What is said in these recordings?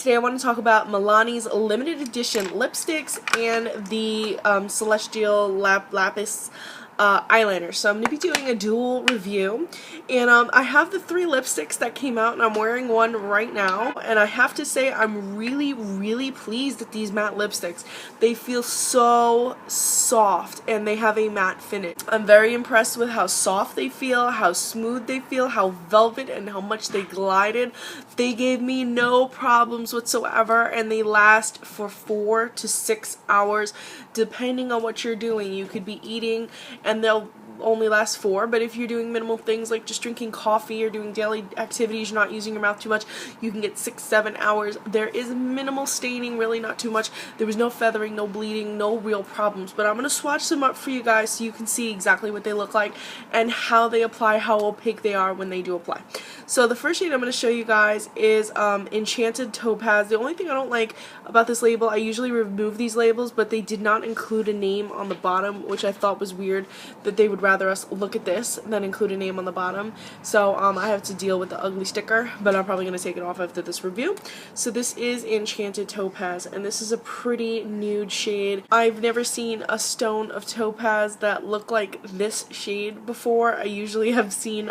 today I want to talk about Milani's limited edition lipsticks and the Celestial Lapis eyeliner. So I'm going to be doing a dual review, and I have the 3 lipsticks that came out, and I'm wearing one right now, and I have to say I'm really pleased with these matte lipsticks. They feel so soft and they have a matte finish. I'm very impressed with how soft they feel, how smooth they feel, how velvet, and how much they glided. They gave me no problems whatsoever, and they last for 4 to 6 hours depending on what you're doing. You could be eating and they'll only last 4, but if you're doing minimal things like just drinking coffee or doing daily activities, you're not using your mouth too much, you can get 6-7 hours. There is minimal staining, really not too much. There was no feathering, no bleeding, no real problems, but I'm going to swatch them up for you guys so you can see exactly what they look like and how they apply, how opaque they are when they do apply. So the first shade I'm going to show you guys is Enchanted Topaz. The only thing I don't like about this label, I usually remove these labels, but they did not include a name on the bottom, which I thought was weird, that they would rather us look at this than include a name on the bottom. So I have to deal with the ugly sticker, but I'm probably going to take it off after this review. So this is Enchanted Topaz, and this is a pretty nude shade. I've never seen a stone of topaz that looked like this shade before. I usually have seen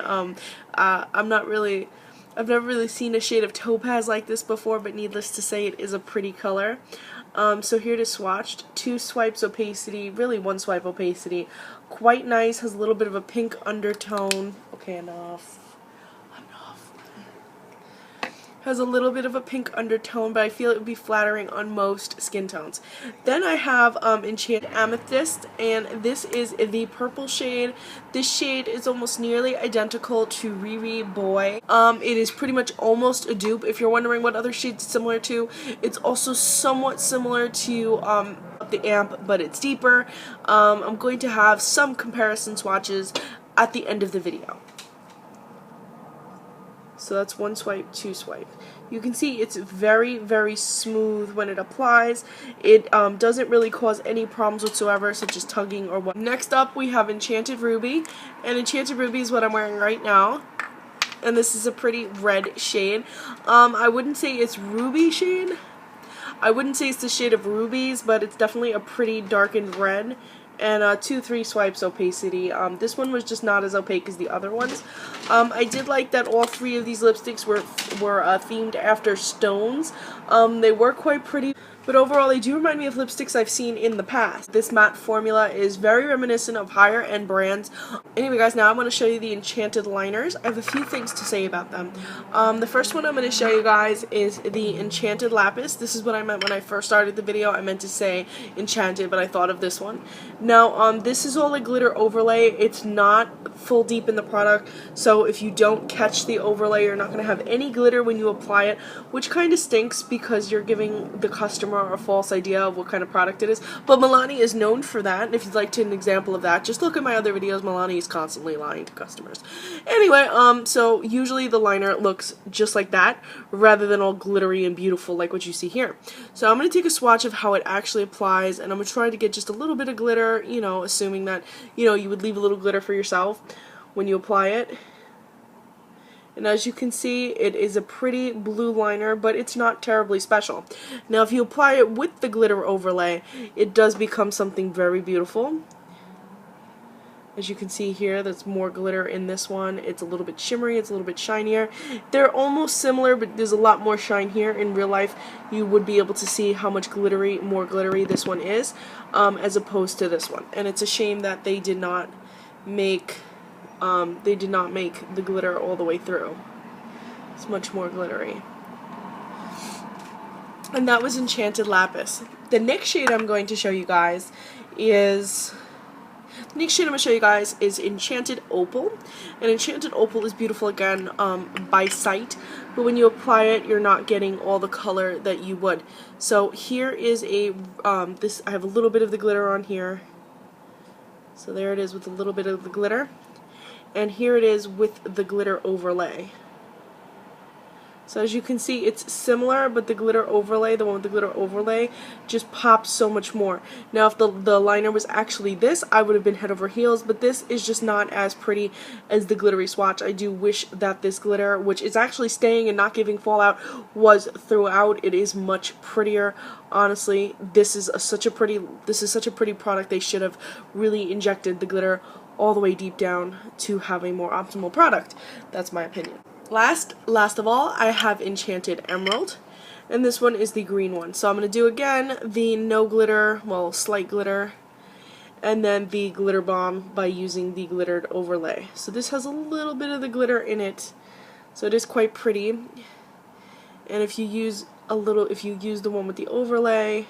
I've never really seen a shade of topaz like this before, but needless to say, it is a pretty color. So here it is swatched. 2 swipes opacity, really 1 swipe opacity. Quite nice, has a little bit of a pink undertone. Okay, enough. Has a little bit of a pink undertone, but I feel it would be flattering on most skin tones. Then I have Enchanted Amethyst, and this is the purple shade. This shade is almost nearly identical to Riri Boy. It is pretty much almost a dupe. If you're wondering what other shades it's similar to, it's also somewhat similar to the Amp, but it's deeper. I'm going to have some comparison swatches at the end of the video. So that's 1 swipe, 2 swipe. You can see it's very smooth when it applies. It doesn't really cause any problems whatsoever, such as tugging or what. Next up we have Enchanted Ruby, and Enchanted Ruby is what I'm wearing right now. And this is a pretty red shade. I wouldn't say it's ruby shade. I wouldn't say it's the shade of rubies, but it's definitely a pretty darkened red. And 2-3 swipes opacity. This one was just not as opaque as the other ones. I did like that all 3 of these lipsticks were themed after stones. They were quite pretty, but overall they do remind me of lipsticks I've seen in the past. This matte formula is very reminiscent of higher end brands. Anyway guys, now I'm going to show you the Enchanted liners. I have a few things to say about them. The first one I'm going to show you guys is the Enchanted Lapis. This is what I meant when I first started the video. I meant to say Enchanted, but I thought of this one. Now, this is all a glitter overlay. It's not full deep in the product, so if you don't catch the overlay, you're not going to have any glitter when you apply it, which kind of stinks because you're giving the customer a false idea of what kind of product it is. But Milani is known for that, and if you'd like an example of that, just look at my other videos. Milani is constantly lying to customers. Anyway, so usually the liner looks just like that, rather than all glittery and beautiful like what you see here. So I'm going to take a swatch of how it actually applies, and I'm going to try to get just a little bit of glitter, you know, assuming that, you know, you would leave a little glitter for yourself when you apply it. And as you can see, it is a pretty blue liner, but it's not terribly special. Now, if you apply it with the glitter overlay, it does become something very beautiful. As you can see here, there's more glitter in this one. It's a little bit shimmery, it's a little bit shinier. They're almost similar, but there's a lot more shine here. In real life, you would be able to see how much more glittery this one is, as opposed to this one. And it's a shame that they did not make the glitter all the way through. It's much more glittery. And that was Enchanted Lapis. The next shade I'm going to show you guys is Enchanted Opal. And Enchanted Opal is beautiful again by sight, but when you apply it, you're not getting all the color that you would. So here is I have a little bit of the glitter on here. So there it is with a little bit of the glitter. And here it is with the glitter overlay. So as you can see, it's similar, but the glitter overlay, the one with the glitter overlay, just pops so much more. Now, if the liner was actually this, I would have been head over heels, but this is just not as pretty as the glittery swatch. I do wish that this glitter, which is actually staying and not giving fallout, was throughout. It is much prettier. Honestly, this is such a pretty product. They should have really injected the glitter all the way deep down to have a more optimal product. That's my opinion. Last of all, I have Enchanted Emerald, and this one is the green one. So I'm going to do again the no glitter, well, slight glitter, and then the glitter bomb by using the glittered overlay. So this has a little bit of the glitter in it, so it is quite pretty. And if you use the one with the overlay,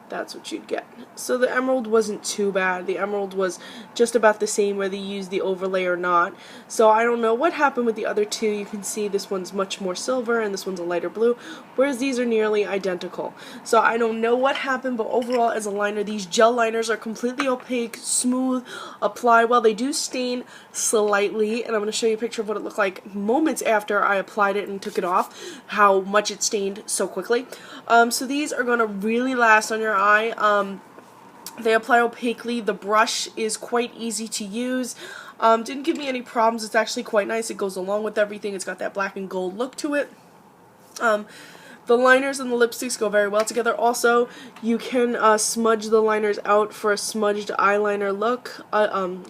that's what you'd get. So the emerald wasn't too bad. The emerald was just about the same whether you use the overlay or not. So I don't know what happened with the other two. You can see this one's much more silver and this one's a lighter blue, whereas these are nearly identical. So I don't know what happened, but overall as a liner, these gel liners are completely opaque, smooth, apply well. They do stain slightly, and I'm going to show you a picture of what it looked like moments after I applied it and took it off, how much it stained so quickly. So these are going to really last on your eye. They apply opaquely. The brush is quite easy to use. Didn't give me any problems. It's actually quite nice. It goes along with everything. It's got that black and gold look to it. The liners and the lipsticks go very well together. Also, you can smudge the liners out for a smudged eyeliner look,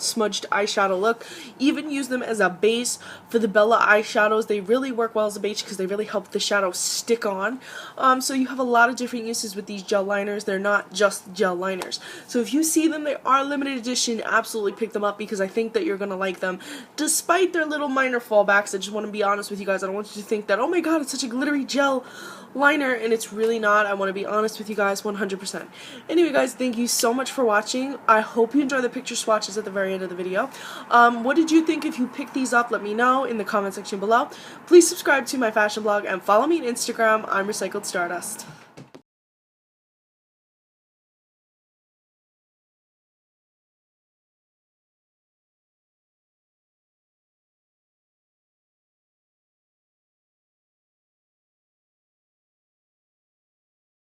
smudged eyeshadow look. Even use them as a base for the Bella eyeshadows. They really work well as a base because they really help the shadow stick on. So you have a lot of different uses with these gel liners. They're not just gel liners. So if you see them, they are limited edition. Absolutely pick them up because I think that you're going to like them. Despite their little minor fallbacks, I just want to be honest with you guys. I don't want you to think that, oh my god, it's such a glittery gel liner, and it's really not. I want to be honest with you guys 100%. Anyway guys, thank you so much for watching. I hope you enjoy the picture swatches at the very end of the video. What did you think if you picked these up? Let me know in the comment section below. Please subscribe to my fashion blog and follow me on Instagram. I'm Recycled Stardust.